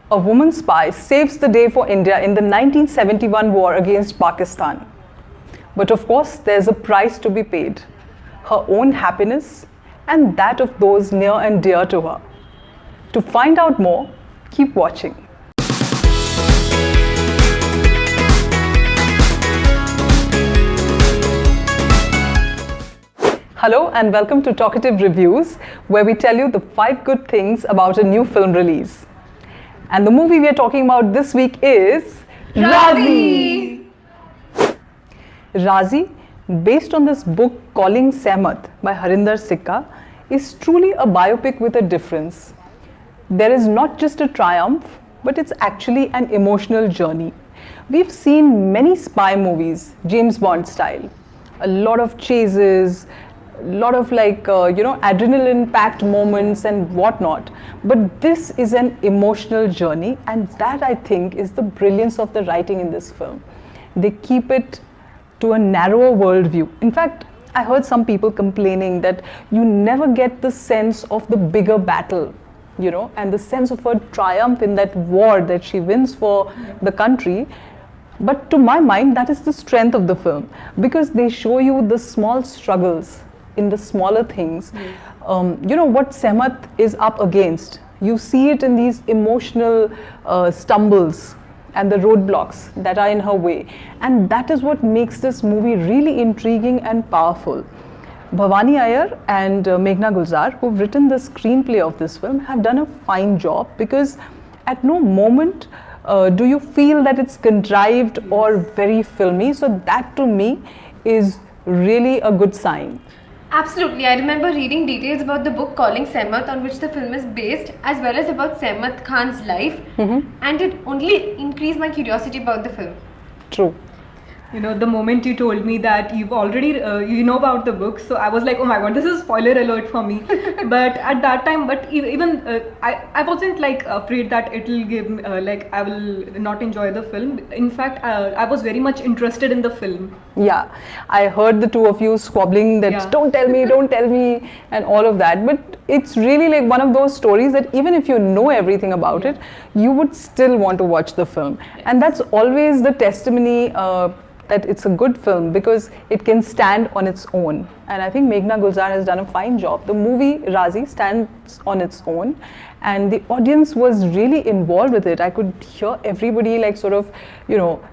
a woman spy saves the day for India in the 1971 war against Pakistan. But of course, there's a price to be paid. Her own happiness and that of those near and dear to her. To find out more, keep watching. Hello and welcome to Talkietive Reviews, where we tell you the 5 good things about a new film release. And the movie we are talking about this week is Raazi. Raazi, based on this book Calling Sehmat by Harinder Sikka, is truly a biopic with a difference. There is not just a triumph, but it's actually an emotional journey. We've seen many spy movies, James Bond style, a lot of chases, a lot of adrenaline-packed moments and whatnot. But this is an emotional journey, and that I think is the brilliance of the writing in this film. They keep it to a narrower worldview. In fact, I heard some people complaining that you never get the sense of the bigger battle, and the sense of her triumph in that war that she wins for the country. But to my mind, that is the strength of the film, because they show you the small struggles in the smaller things. What Sehmat is up against. You see it in these emotional stumbles and the roadblocks that are in her way. And that is what makes this movie really intriguing and powerful. Bhavani Iyer and Meghna Gulzar, who've written the screenplay of this film, have done a fine job, because at no moment do you feel that it's contrived or very filmy. So that to me is really a good sign. Absolutely. I remember reading details about the book Calling Sehmat, on which the film is based, as well as about Sehmat Khan's life, and it only increased my curiosity about the film. True. The moment you told me that you've already, about the book, so I was like, oh my god, this is spoiler alert for me. But at that time, I wasn't afraid that it'll give, I will not enjoy the film. In fact, I was very much interested in the film. Yeah, I heard the two of you squabbling that don't tell me, and all of that. But it's really like one of those stories that even if you know everything about it, you would still want to watch the film. Yes. And that's always the testimony that it's a good film, because it can stand on its own. And I think Meghna Gulzar has done a fine job. The movie Raazi stands on its own, and the audience was really involved with it. I could hear everybody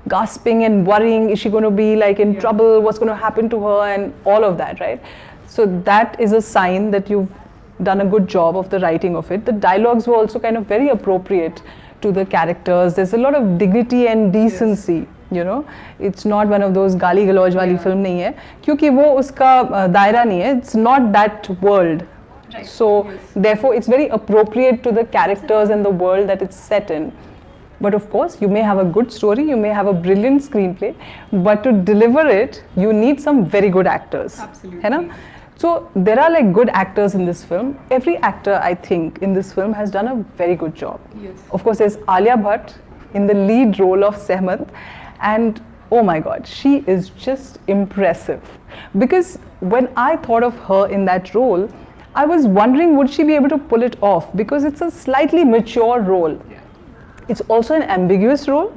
gasping and worrying, is she going to be in trouble, what's going to happen to her, and all of that, right? So that is a sign that you've done a good job of the writing of it. The dialogues were also kind of very appropriate to the characters. There's a lot of dignity and decency. It's not one of those गाली गलौज वाली film नहीं है, क्योंकि वो उसका दायरा नहीं है. It's not that world. Right. So therefore it's very appropriate to the characters and the world that it's set in. But of course, you may have a good story, you may have a brilliant screenplay, but to deliver it, you need some very good actors. Absolutely. है ना? So there are good actors in this film. Every actor, I think, in this film has done a very good job. Yes. Of course, there's Alia Bhatt in the lead role of Sehmat. And oh my god, she is just impressive. Because when I thought of her in that role, I was wondering, would she be able to pull it off? Because it's a slightly mature role. Yeah. It's also an ambiguous role,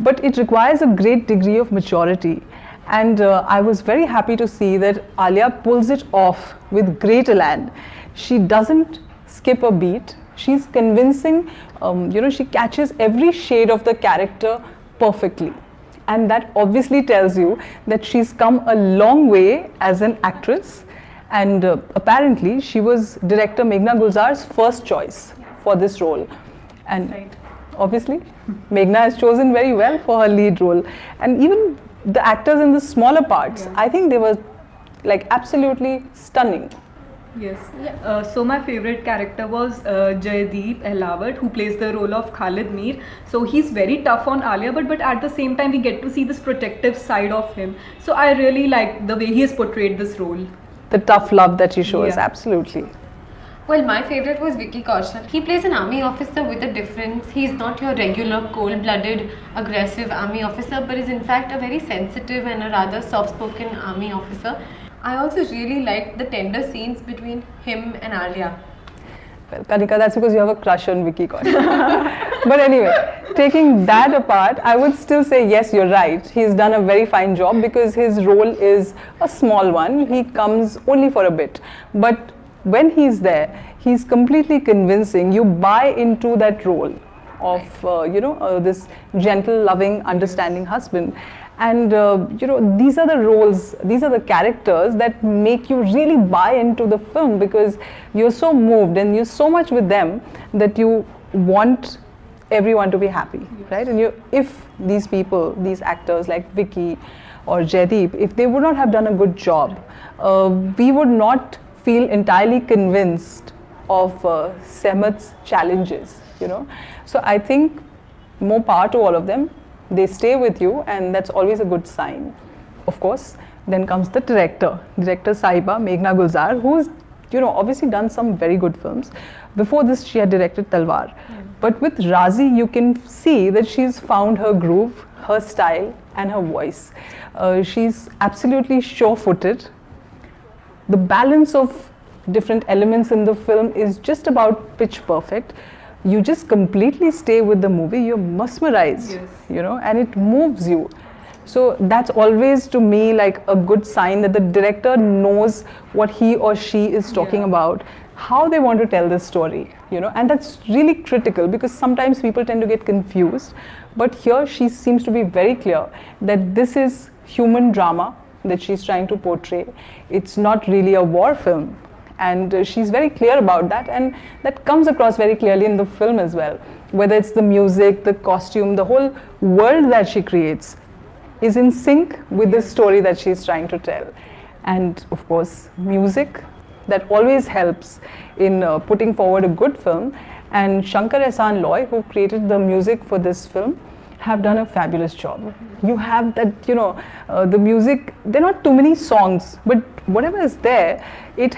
but it requires a great degree of maturity. And I was very happy to see that Alia pulls it off with great elan. She doesn't skip a beat. She's convincing, she catches every shade of the character perfectly. And that obviously tells you that she's come a long way as an actress. And apparently she was director Meghna Gulzar's first choice for this role. And obviously Meghna has chosen very well for her lead role. And even the actors in the smaller parts, I think they were absolutely stunning. Yes. So my favorite character was Jaydeep Ahlawat, who plays the role of Khalid Mir. So he's very tough on Alia, but at the same time we get to see this protective side of him. So I really like the way he has portrayed this role. The tough love that he shows, absolutely. Well, my favorite was Vicky Kaushal. He plays an army officer with a difference. He's not your regular cold-blooded, aggressive army officer, but is in fact a very sensitive and a rather soft-spoken army officer. I also really liked the tender scenes between him and Alia. Well, Kanika, that's because you have a crush on Vicky Kaushal. But anyway, taking that apart, I would still say yes, you're right. He's done a very fine job because his role is a small one. He comes only for a bit. But when he's there, he's completely convincing. You buy into that role of, this gentle, loving, understanding husband. And these are the roles, these are the characters that make you really buy into the film because you're so moved and you're so much with them that you want everyone to be happy, right? And if these people, these actors like Vicky or Jaideep, if they would not have done a good job, we would not feel entirely convinced of Sehmat's challenges, So I think more power to all of them. They stay with you, and that's always a good sign. Of course, then comes the director Sahiba, Meghna Gulzar, who's obviously done some very good films. Before this, she had directed Talwar. But with Raazi, you can see that she's found her groove, her style, and her voice. She's absolutely sure-footed. The balance of different elements in the film is just about pitch perfect. You just completely stay with the movie, you're mesmerized, and it moves you. So that's always to me like a good sign that the director knows what he or she is talking about, how they want to tell this story, and that's really critical because sometimes people tend to get confused. But here she seems to be very clear that this is human drama that she's trying to portray. It's not really a war film. And she's very clear about that, and that comes across very clearly in the film as well. Whether it's the music, the costume, the whole world that she creates is in sync with the story that she's trying to tell. And of course, music, that always helps in putting forward a good film. And Shankar Ehsaan Loy, who created the music for this film, have done a fabulous job. You have that, the music, there are not too many songs, but whatever is there, it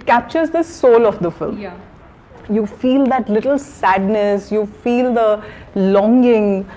captures the soul of the film. Yeah. You feel that little sadness, you feel the longing,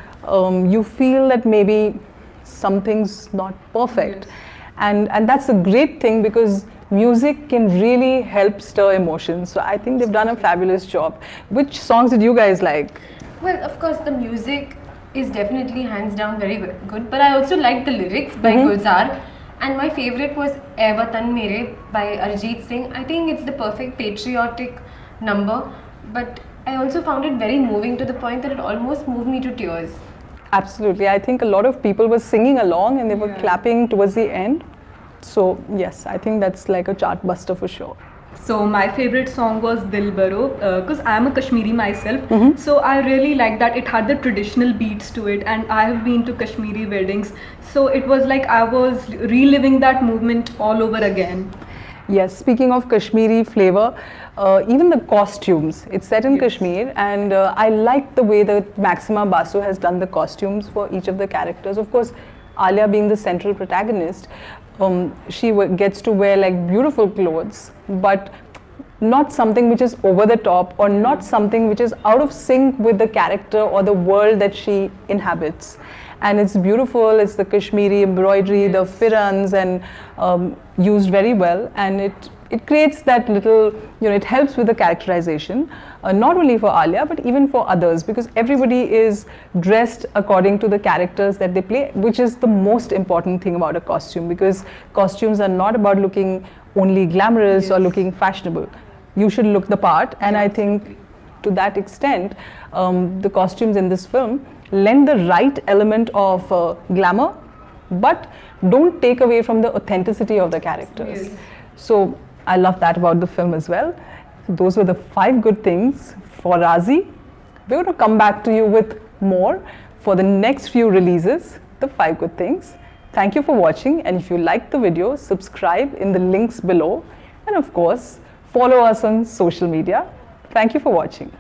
you feel that maybe something's not perfect. Yes. And that's a great thing because music can really help stir emotions. So I think they've done a fabulous job. Which songs did you guys like? Well, of course, the music is definitely hands down very good, but I also liked the lyrics by Gulzar, and my favorite was "Ae Watan Mere" by Arijit Singh. I think it's the perfect patriotic number, but I also found it very moving to the point that it almost moved me to tears. Absolutely. I think a lot of people were singing along and they were clapping towards the end. So yes, I think that's like a chart buster for sure. So my favorite song was Dil Baro because I am a Kashmiri myself. So I really like that it had the traditional beats to it, and I have been to Kashmiri weddings. So it was like I was reliving that movement all over again. Yes, speaking of Kashmiri flavor, even the costumes, it's set in Kashmir, and I like the way that Maxima Basu has done the costumes for each of the characters. Of course, Alia being the central protagonist, she gets to wear like beautiful clothes, but not something which is over the top or not something which is out of sync with the character or the world that she inhabits. And it's beautiful, it's the Kashmiri embroidery, the firans, and used very well, and it creates that little, it helps with the characterization, not only for Alia but even for others, because everybody is dressed according to the characters that they play, which is the most important thing about a costume, because costumes are not about looking only glamorous or looking fashionable. You should look the part, and I think to that extent, the costumes in this film lend the right element of glamour, but don't take away from the authenticity of the characters. So I love that about the film as well. Those were the 5 good things for Raazi. We're going to come back to you with more for the next few releases, the 5 good things. Thank you for watching, and if you liked the video, subscribe in the links below, and of course, follow us on social media. Thank you for watching.